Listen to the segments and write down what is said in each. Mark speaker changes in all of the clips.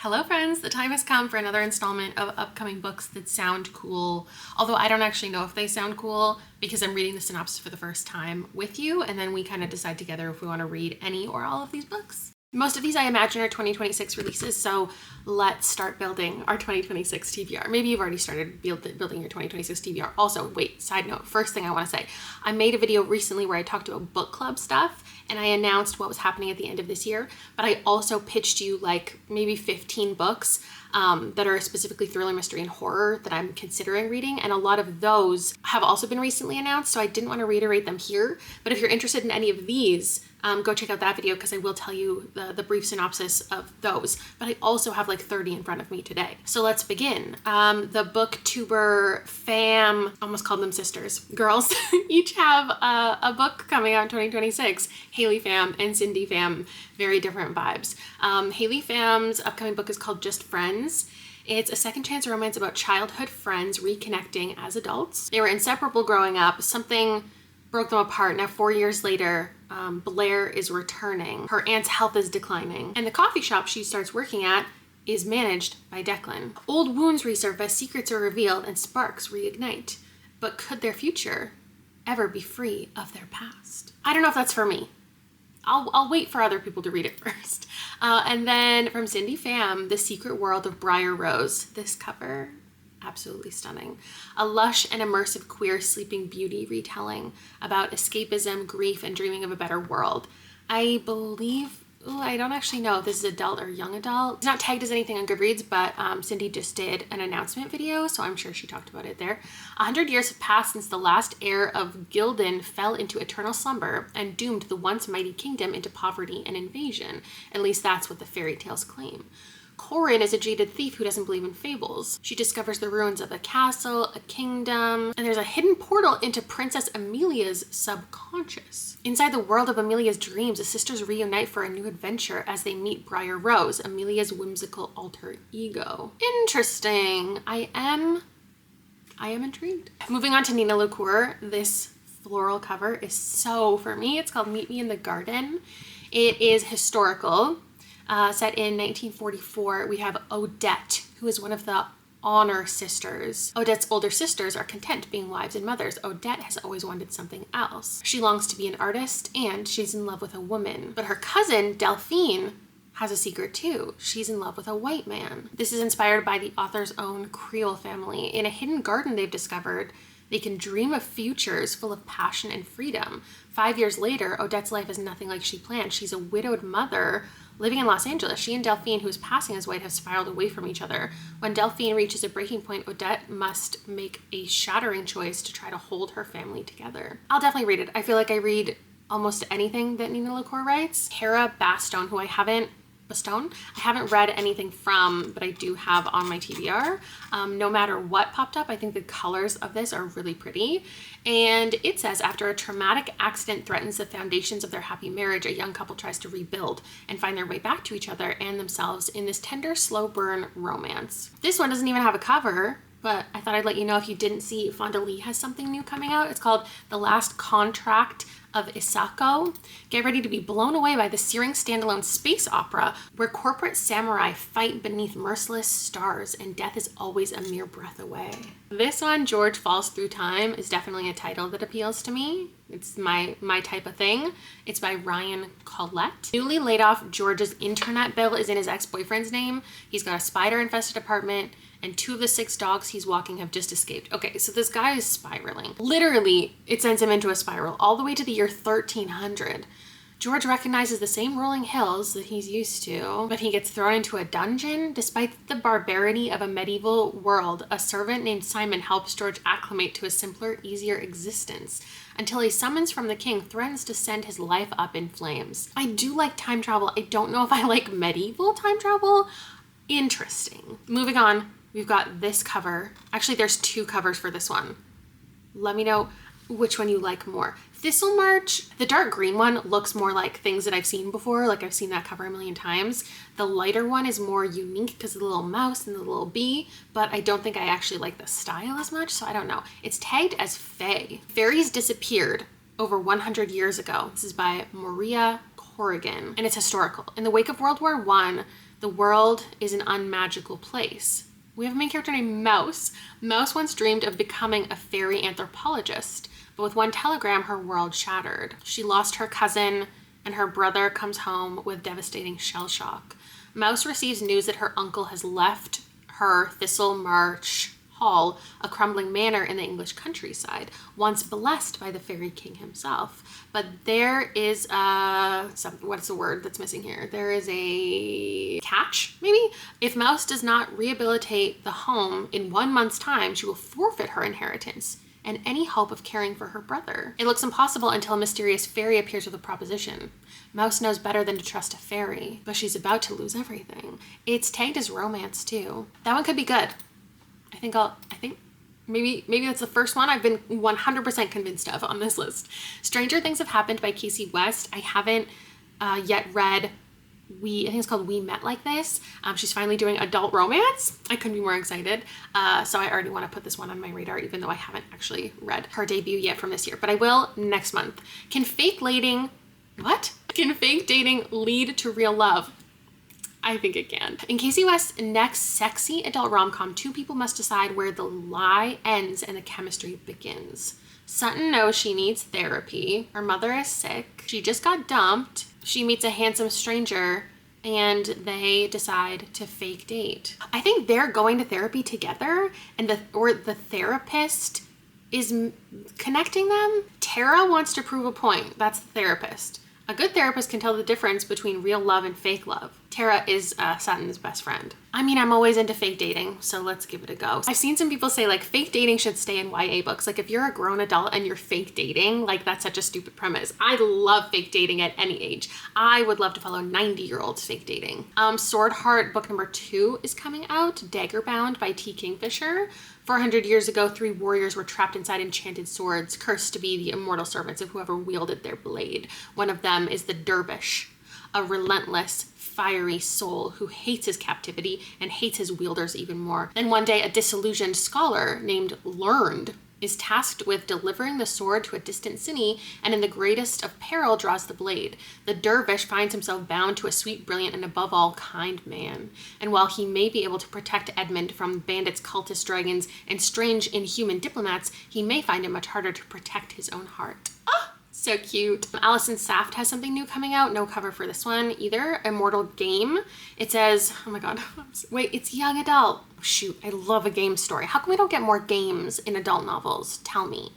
Speaker 1: Hello friends, the time has come for another installment of upcoming books that sound cool, although I don't actually know if they sound cool because I'm reading the synopsis for the first time with you, and then we kind of decide together if we want to read any or all of these books. Most of these I imagine are 2026 releases, so let's start building our 2026 TBR. Maybe you've already started building your 2026 TBR. Also, wait, side note, first thing I want to say, I made a video recently where I talked about book club stuff and I announced what was happening at the end of this year, but I also pitched you like maybe 15 books that are specifically thriller, mystery, and horror that I'm considering reading, and a lot of those have also been recently announced, so I didn't want to reiterate them here, but if you're interested in any of these, go check out that video because I will tell you the brief synopsis of those, but I also have like 30 in front of me today. So let's begin. The booktuber fam, almost called them sisters, girls, each have a book coming out in 2026. Haley fam and Cindy fam, very different vibes. Haley fam's upcoming book is called Just Friends. It's a second chance romance about childhood friends reconnecting as adults. They were inseparable growing up. Something broke them apart. Now 4 years later, Blair is returning. Her aunt's health is declining, and the coffee shop she starts working at is managed by Declan. Old wounds resurface, secrets are revealed, and sparks reignite. But could their future ever be free of their past? I don't know if that's for me. I'll wait for other people to read it first. And then from Cindy Pham, The Secret World of Briar Rose. This cover, absolutely stunning. A lush and immersive queer sleeping beauty retelling about escapism, grief, and dreaming of a better world. I believe, I don't actually know if this is adult or young adult. It's not tagged as anything on Goodreads, but Cindy just did an announcement video, so I'm sure she talked about it there. 100 years have passed since the last heir of Gildan fell into eternal slumber and doomed the once mighty kingdom into poverty and invasion. At least that's what the fairy tales claim. Corin is a jaded thief who doesn't believe in fables. She discovers the ruins of a castle, a kingdom, and there's a hidden portal into Princess Amelia's subconscious. Inside the world of Amelia's dreams, the sisters reunite for a new adventure as they meet Briar Rose, Amelia's whimsical alter ego. Interesting. I am intrigued. Moving on to Nina LaCour, this floral cover is so for me. It's called Meet Me in the Garden. It is historical. Set in 1944, we have Odette, who is one of the Honor sisters. Odette's older sisters are content being wives and mothers. Odette has always wanted something else. She longs to be an artist, and she's in love with a woman. But her cousin, Delphine, has a secret too. She's in love with a white man. This is inspired by the author's own Creole family. In a hidden garden they've discovered, they can dream of futures full of passion and freedom. 5 years later, Odette's life is nothing like she planned. She's a widowed mother living in Los Angeles. She and Delphine, who is passing as white, have spiraled away from each other. When Delphine reaches a breaking point, Odette must make a shattering choice to try to hold her family together. I'll definitely read it. I feel like I read almost anything that Nina LaCour writes. Tara Bastone, who I haven't read anything from, but I do have on my TBR. No matter what popped up, I think the colors of this are really pretty. And it says, after a traumatic accident threatens the foundations of their happy marriage, a young couple tries to rebuild and find their way back to each other and themselves in this tender, slow burn romance. This one doesn't even have a cover, but I thought I'd let you know if you didn't see, Fonda Lee has something new coming out. It's called The Last Contract of Isako. Get ready to be blown away by the searing standalone space opera where corporate samurai fight beneath merciless stars and death is always a mere breath away. This one, George Falls Through Time, is definitely a title that appeals to me. It's my type of thing. It's by Ryan Collette. Newly laid off George's internet bill is in his ex-boyfriend's name. He's got a spider-infested apartment, and 2 of the 6 dogs he's walking have just escaped. Okay, so this guy is spiraling. Literally, it sends him into a spiral all the way to the year 1300. George recognizes the same rolling hills that he's used to, but he gets thrown into a dungeon. Despite the barbarity of a medieval world, a servant named Simon helps George acclimate to a simpler, easier existence until a summons from the king threatens to send his life up in flames. I do like time travel. I don't know if I like medieval time travel. Interesting. Moving on. We've got this cover. Actually, there's 2 covers for this one. Let me know which one you like more. Thistle March, the dark green one looks more like things that I've seen before. Like I've seen that cover a million times. The lighter one is more unique because of the little mouse and the little bee, but I don't think I actually like the style as much, so I don't know. It's tagged as Fae. Fairies disappeared over 100 years ago. This is by Maria Corrigan, and it's historical. In the wake of World War I, The world is an unmagical place. We have a main character named Mouse. Mouse once dreamed of becoming a fairy anthropologist, but with one telegram, her world shattered. She lost her cousin, and her brother comes home with devastating shell shock. Mouse receives news that her uncle has left her Thistle Marsh Hall, a crumbling manor in the English countryside, once blessed by the fairy king himself. But there is what's the word that's missing here? There is a catch, maybe? If Mouse does not rehabilitate the home in 1 month's time, she will forfeit her inheritance and any hope of caring for her brother. It looks impossible until a mysterious fairy appears with a proposition. Mouse knows better than to trust a fairy, but she's about to lose everything. It's tagged as romance too. That one could be good. I think maybe that's the first one I've been 100% convinced of on this list. Stranger Things Have Happened by Casey West. I haven't yet read I think it's called We Met Like This. She's finally doing adult romance. I couldn't be more excited. So I already want to put this one on my radar, even though I haven't actually read her debut yet from this year, but I will next month. Can fake dating lead to real love? I think it can. In Casey West's next sexy adult rom-com, two people must decide where the lie ends and the chemistry begins. Sutton knows she needs therapy. Her mother is sick. She just got dumped. She meets a handsome stranger and they decide to fake date. I think they're going to therapy together and the therapist is connecting them. Tara wants to prove a point. That's the therapist. A good therapist can tell the difference between real love and fake love. Tara is Sutton's best friend. I mean, I'm always into fake dating, so let's give it a go. I've seen some people say like fake dating should stay in YA books. Like if you're a grown adult and you're fake dating, like that's such a stupid premise. I love fake dating at any age. I would love to follow 90-year-olds fake dating. Sword Heart book number 2 is coming out, Daggerbound by T. Kingfisher. 400 years ago, 3 warriors were trapped inside enchanted swords, cursed to be the immortal servants of whoever wielded their blade. One of them is the dervish, a relentless, fiery soul who hates his captivity and hates his wielders even more. Then one day, a disillusioned scholar named Learned is tasked with delivering the sword to a distant city, and in the greatest of peril draws the blade. The dervish finds himself bound to a sweet, brilliant, and above all, kind man. And while he may be able to protect Edmund from bandits, cultists, dragons, and strange, inhuman diplomats, he may find it much harder to protect his own heart. So cute. Allison Saft has something new coming out. No cover for this one either. Immortal Game. It says, oh my god, wait, it's young adult. Shoot, I love a game story. How come we don't get more games in adult novels? Tell me.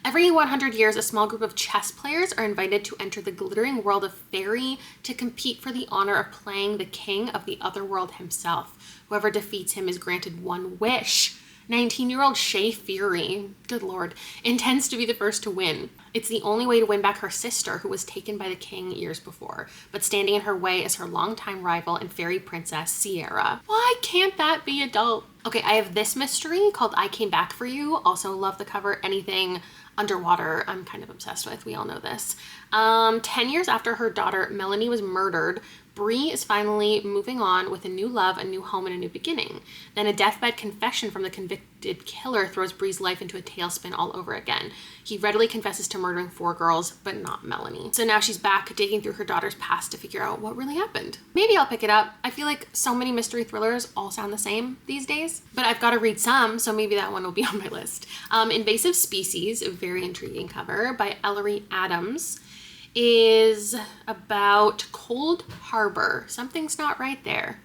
Speaker 1: Every 100 years, a small group of chess players are invited to enter the glittering world of fairy to compete for the honor of playing the king of the other world himself. Whoever defeats him is granted one wish. 19-year-old Shay Fury, good lord, intends to be the first to win. It's the only way to win back her sister, who was taken by the king years before, but standing in her way is her longtime rival and fairy princess, Sierra. Why can't that be adult? Okay, I have this mystery called I Came Back For You. Also love the cover. Anything underwater, I'm kind of obsessed with. We all know this. 10 years after her daughter Melanie was murdered, Bree is finally moving on with a new love, a new home, and a new beginning. Then a deathbed confession from the convicted killer throws Bree's life into a tailspin all over again. He readily confesses to murdering 4 girls, but not Melanie. So now she's back digging through her daughter's past to figure out what really happened. Maybe I'll pick it up. I feel like so many mystery thrillers all sound the same these days, but I've got to read some, so maybe that one will be on my list. Invasive Species, a very intriguing cover by Ellery Adams, is about Cold Harbor. Something's not right there.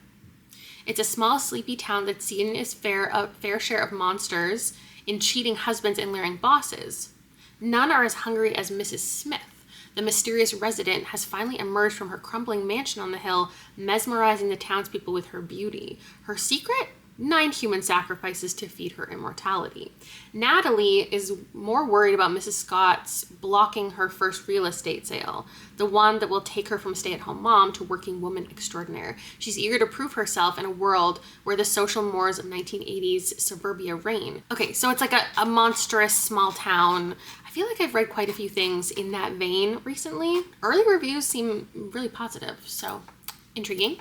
Speaker 1: It's a small, sleepy town that's seen its fair share of monsters in cheating husbands and leering bosses. None are as hungry as Mrs. Smith. The mysterious resident has finally emerged from her crumbling mansion on the hill, mesmerizing the townspeople with her beauty. Her secret? 9 human sacrifices to feed her immortality. Natalie is more worried about Mrs. Scott's blocking her first real estate sale, the one that will take her from stay-at-home mom to working woman extraordinaire. She's eager to prove herself in a world where the social mores of 1980s suburbia reign. Okay, so it's like a monstrous small town. I feel like I've read quite a few things in that vein recently. Early reviews seem really positive, so intriguing.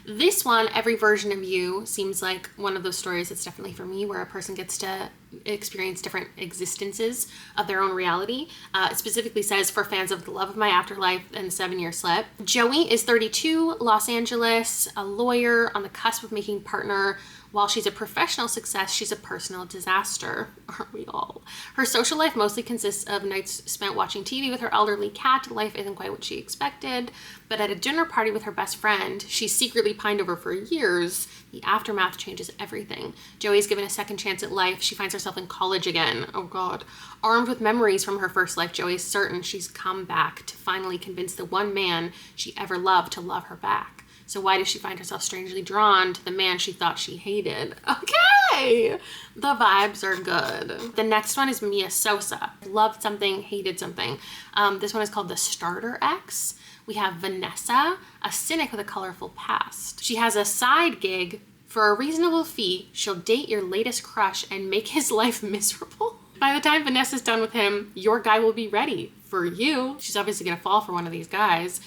Speaker 1: This one, Every Version of You, seems like one of those stories that's definitely for me, where a person gets to experience different existences of their own reality. It specifically says, for fans of The Love of My Afterlife and 7 Year Slip. Joey is 32, Los Angeles, a lawyer on the cusp of making partner. While she's a professional success, she's a personal disaster. Aren't we all? Her social life mostly consists of nights spent watching TV with her elderly cat. Life isn't quite what she expected. But at a dinner party with her best friend, she's secretly pined over for years. The aftermath changes everything. Joey's given a second chance at life. She finds herself in college again. Oh God. Armed with memories from her first life, Joey's certain she's come back to finally convince the one man she ever loved to love her back. So why does she find herself strangely drawn to the man she thought she hated? Okay, the vibes are good. The next one is Mia Sosa. Loved something, hated something. This one is called The Starter X. We have Vanessa, a cynic with a colorful past. She has a side gig. For a reasonable fee, she'll date your latest crush and make his life miserable. By the time Vanessa's done with him, your guy will be ready for you. She's obviously gonna fall for one of these guys.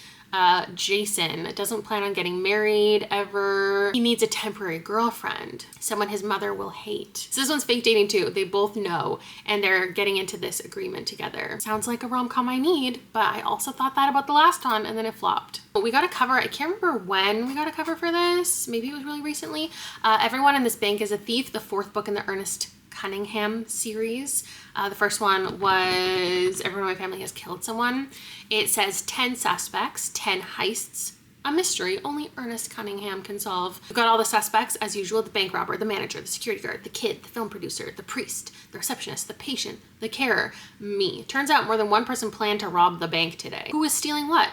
Speaker 1: Jason doesn't plan on getting married ever. He needs a temporary girlfriend, someone his mother will hate. So this one's fake dating too. They both know, and they're getting into this agreement together. Sounds like a rom-com I need, but I also thought that about the last one, and then it flopped. But we got a cover. I can't remember when we got a cover for this. Maybe it was really recently. Everyone in This Bank is a Thief, the 4th book in the Ernest Cunningham series. The first one was Everyone in My Family Has Killed Someone. It says 10 suspects, 10 heists, a mystery only Ernest Cunningham can solve. We've got all the suspects as usual: the bank robber, the manager, the security guard, the kid, the film producer, the priest, the receptionist, the patient, the carer, me. Turns out more than one person planned to rob the bank today. Who is stealing what?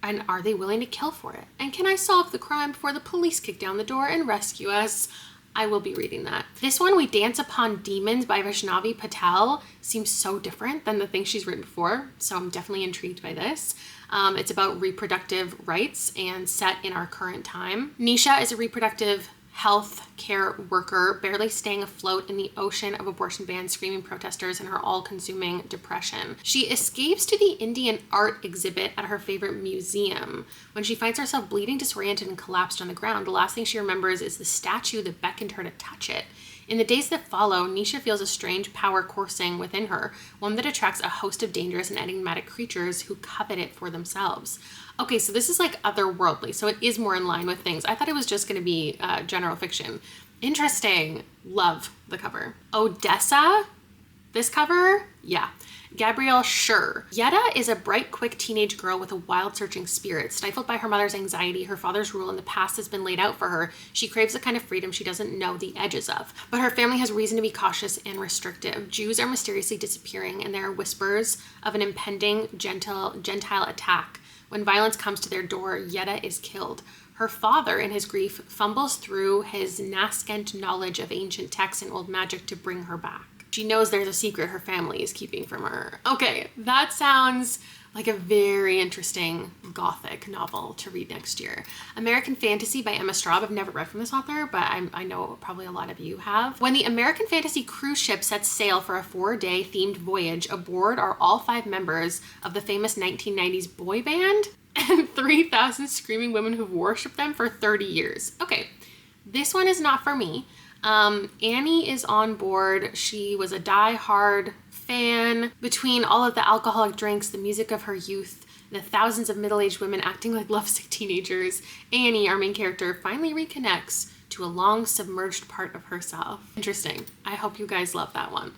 Speaker 1: And are they willing to kill for it? And can I solve the crime before the police kick down the door and rescue us? I will be reading that. This one, We Dance Upon Demons by Vaishnavi Patel, seems so different than the things she's written before, so I'm definitely intrigued by this. It's about reproductive rights and set in our current time. Nisha is a reproductive health care worker, barely staying afloat in the ocean of abortion bans, screaming protesters, and her all-consuming depression. She escapes to the Indian art exhibit at her favorite museum. When she finds herself bleeding, disoriented, and collapsed on the ground, the last thing she remembers is the statue that beckoned her to touch it. In the days that follow, Nisha feels a strange power coursing within her, one that attracts a host of dangerous and enigmatic creatures who covet it for themselves. Okay, so this is like otherworldly, so it is more in line with things. I thought it was just going to be general fiction. Interesting. Love the cover. Odessa, this cover, yeah. Gabrielle Schur. Yetta is a bright, quick teenage girl with a wild, searching spirit. Stifled by her mother's anxiety, her father's rule, and the past has been laid out for her. She craves a kind of freedom she doesn't know the edges of. But her family has reason to be cautious and restrictive. Jews are mysteriously disappearing, and there are whispers of an impending Gentile attack. When violence comes to their door, Yetta is killed. Her father, in his grief, fumbles through his nascent knowledge of ancient texts and old magic to bring her back. She knows there's a secret her family is keeping from her. Okay, that sounds like a very interesting gothic novel to read next year. American Fantasy by Emma Straub. I've never read from this author, but I know probably a lot of you have. When the American Fantasy cruise ship sets sail for a 4-day themed voyage, aboard are all 5 members of the famous 1990s boy band and 3,000 screaming women who've worshipped them for 30 years. Okay, this one is not for me. Annie is on board. She was a die-hard fan. Between all of the alcoholic drinks, the music of her youth, the thousands of middle-aged women acting like lovesick teenagers, Annie, our main character, finally reconnects to a long submerged part of herself. Interesting. I hope you guys love that one.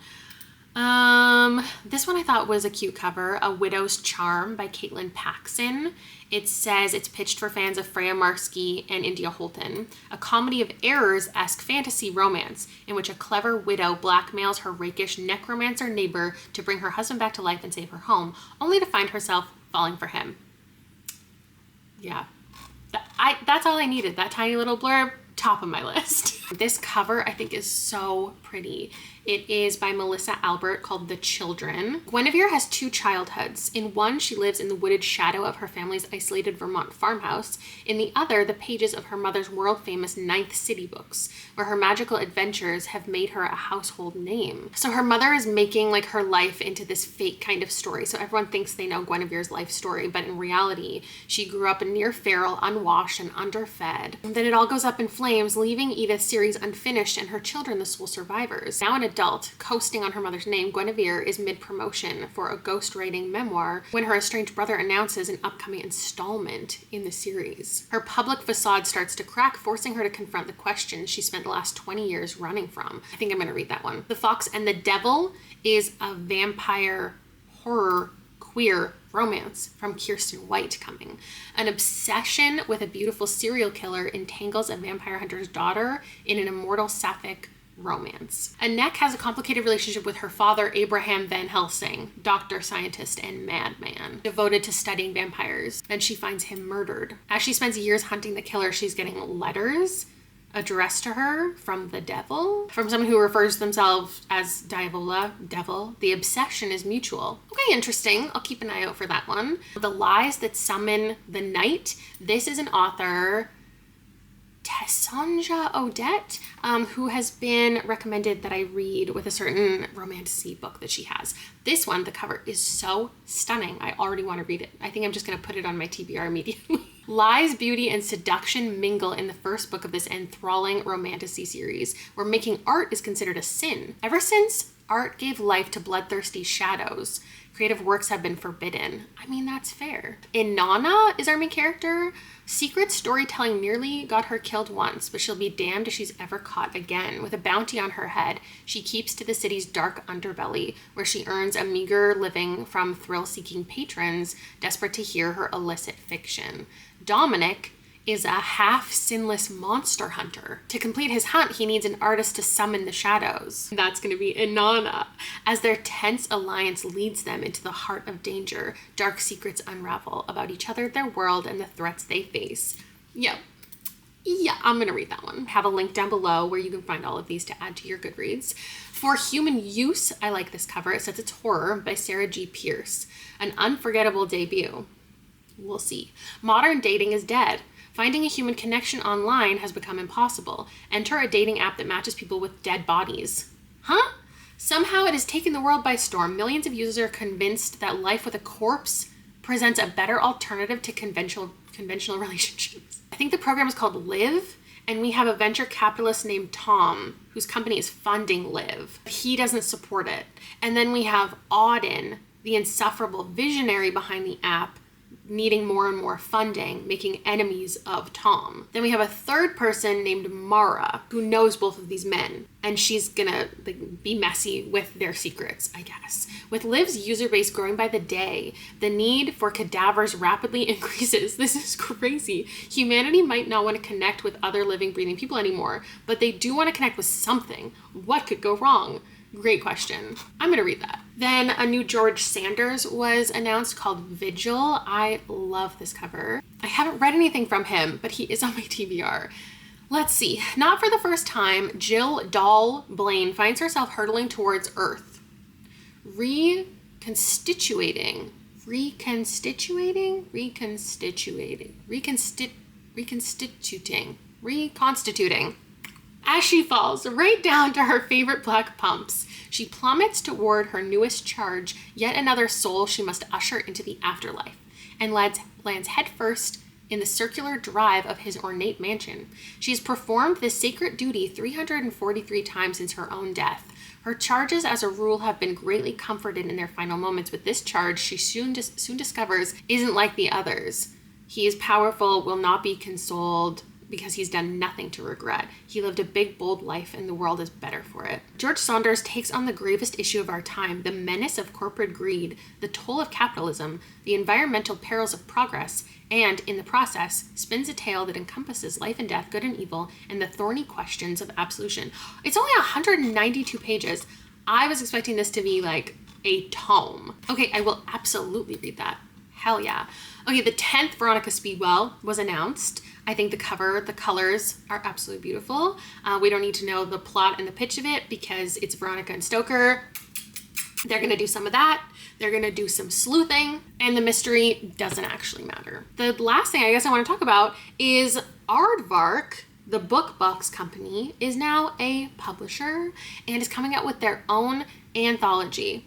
Speaker 1: This one I thought was a cute cover, A Widow's Charm by Caitlin Paxson. It says it's pitched for fans of Freya Marsky and India Holton, a comedy of errors-esque fantasy romance in which a clever widow blackmails her rakish necromancer neighbor to bring her husband back to life and save her home, only to find herself falling for him. Yeah, that's all I needed. That tiny little blurb, top of my list. This cover I think is so pretty. It is by Melissa Albert, called The Children. Guinevere has two childhoods. In one, she lives in the wooded shadow of her family's isolated Vermont farmhouse. In the other, the pages of her mother's world-famous Ninth City books, where her magical adventures have made her a household name. So her mother is making like her life into this fake kind of story. So everyone thinks they know Guinevere's life story, but in reality, she grew up near feral, unwashed, and underfed. And then it all goes up in flames, leaving Edith's series unfinished and her children the sole survivors. Now an adult, coasting on her mother's name, Guinevere is mid-promotion for a ghostwriting memoir when her estranged brother announces an upcoming installment in the series. Her public facade starts to crack, forcing her to confront the questions she spent the last 20 years running from. I think I'm gonna read that one. The Fox and the Devil is a vampire horror queer romance from Kirsten White coming. An obsession with a beautiful serial killer entangles a vampire hunter's daughter in an immortal sapphic romance. Annette has a complicated relationship with her father, Abraham Van Helsing, doctor, scientist, and madman, devoted to studying vampires. Then she finds him murdered. As she spends years hunting the killer, she's getting letters addressed to her from the devil, from someone who refers to themselves as Diavola, devil. The obsession is mutual. Okay, interesting. I'll keep an eye out for that one. The Lies That Summon the Night. This is an author, Tessonja Odette, who has been recommended that I read with a certain romantasy book that she has. This one, the cover is so stunning. I already want to read it. I think I'm just going to put it on my TBR immediately. Lies, beauty, and seduction mingle in the first book of this enthralling romantasy series, where making art is considered a sin. Ever since art gave life to bloodthirsty shadows, creative works have been forbidden. I mean, that's fair. Inanna is our main character. Secret storytelling nearly got her killed once, but she'll be damned if she's ever caught again. With a bounty on her head, she keeps to the city's dark underbelly, where she earns a meager living from thrill-seeking patrons desperate to hear her illicit fiction. Dominic is a half-sinless monster hunter. To complete his hunt, he needs an artist to summon the shadows. That's going to be Inanna. As their tense alliance leads them into the heart of danger, dark secrets unravel about each other, their world, and the threats they face. Yeah, I'm going to read that one. I have a link down below where you can find all of these to add to your Goodreads. For Human Use, I like this cover. It says it's horror by Sarah G. Pierce. An unforgettable debut. We'll see. Modern dating is dead. Finding a human connection online has become impossible. Enter a dating app that matches people with dead bodies. Huh? Somehow it has taken the world by storm. Millions of users are convinced that life with a corpse presents a better alternative to conventional relationships. I think the program is called Live, and we have a venture capitalist named Tom, whose company is funding Live. He doesn't support it. And then we have Auden, the insufferable visionary behind the app, needing more and more funding, making enemies of Tom. Then we have a third person named Mara, who knows both of these men, and she's gonna be messy with their secrets, I guess. With Liv's user base growing by the day, the need for cadavers rapidly increases. This is crazy. Humanity might not want to connect with other living, breathing people anymore, but they do want to connect with something. What could go wrong? Great question. I'm gonna read that. Then a new George Sanders was announced called Vigil. I love this cover. I haven't read anything from him, but he is on my TBR. Let's see. Not for the first time, Jill Dahl Blaine finds herself hurtling towards Earth. Reconstituting. As she falls right down to her favorite black pumps, she plummets toward her newest charge, yet another soul she must usher into the afterlife, and lands headfirst in the circular drive of his ornate mansion. She has performed this sacred duty 343 times since her own death. Her charges, as a rule, have been greatly comforted in their final moments, but this charge, she soon discovers, isn't like the others. He is powerful, will not be consoled, because he's done nothing to regret. He lived a big, bold life, and the world is better for it. George Saunders takes on the gravest issue of our time, the menace of corporate greed, the toll of capitalism, the environmental perils of progress, and, in the process, spins a tale that encompasses life and death, good and evil, and the thorny questions of absolution. It's only 192 pages. I was expecting this to be like a tome. Okay, I will absolutely read that. Hell yeah. Okay, the 10th Veronica Speedwell was announced. I think the cover, the colors are absolutely beautiful. We don't need to know the plot and the pitch of it because it's Veronica and Stoker. They're gonna do some of that. They're gonna do some sleuthing, and the mystery doesn't actually matter. The last thing I guess I want to talk about is Aardvark, the book box company, is now a publisher and is coming out with their own anthology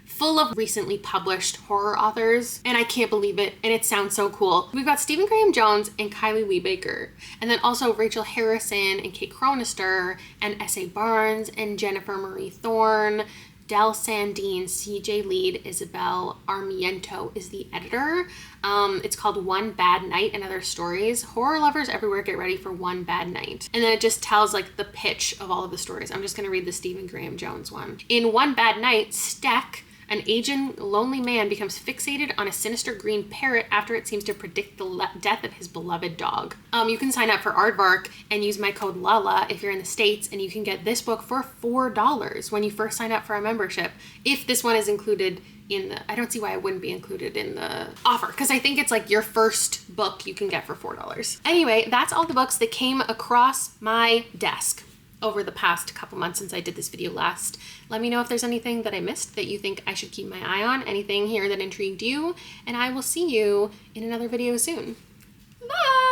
Speaker 1: full of recently published horror authors, and I can't believe it, and it sounds so cool. We've got Stephen Graham Jones and Kylie Lee Baker, and then also Rachel Harrison and Kate Cronister and S.A. Barnes and Jennifer Marie Thorne, Del Sandine, CJ Lead, Isabel Armiento is the editor. It's called One Bad Night and Other Stories. Horror lovers everywhere, get ready for One Bad Night. And then it just tells like the pitch of all of the stories. I'm just gonna read the Stephen Graham Jones one. In One Bad Night, Steck, an aging, lonely man, becomes fixated on a sinister green parrot after it seems to predict the death of his beloved dog. You can sign up for Aardvark and use my code LALA if you're in the States, and you can get this book for $4 when you first sign up for a membership. If this one is included in the, I don't see why it wouldn't be included in the offer, because I think it's like your first book you can get for $4. Anyway, that's all the books that came across my desk over the past couple months since I did this video last. Let me know if there's anything that I missed that you think I should keep my eye on, anything here that intrigued you, and I will see you in another video soon. Bye!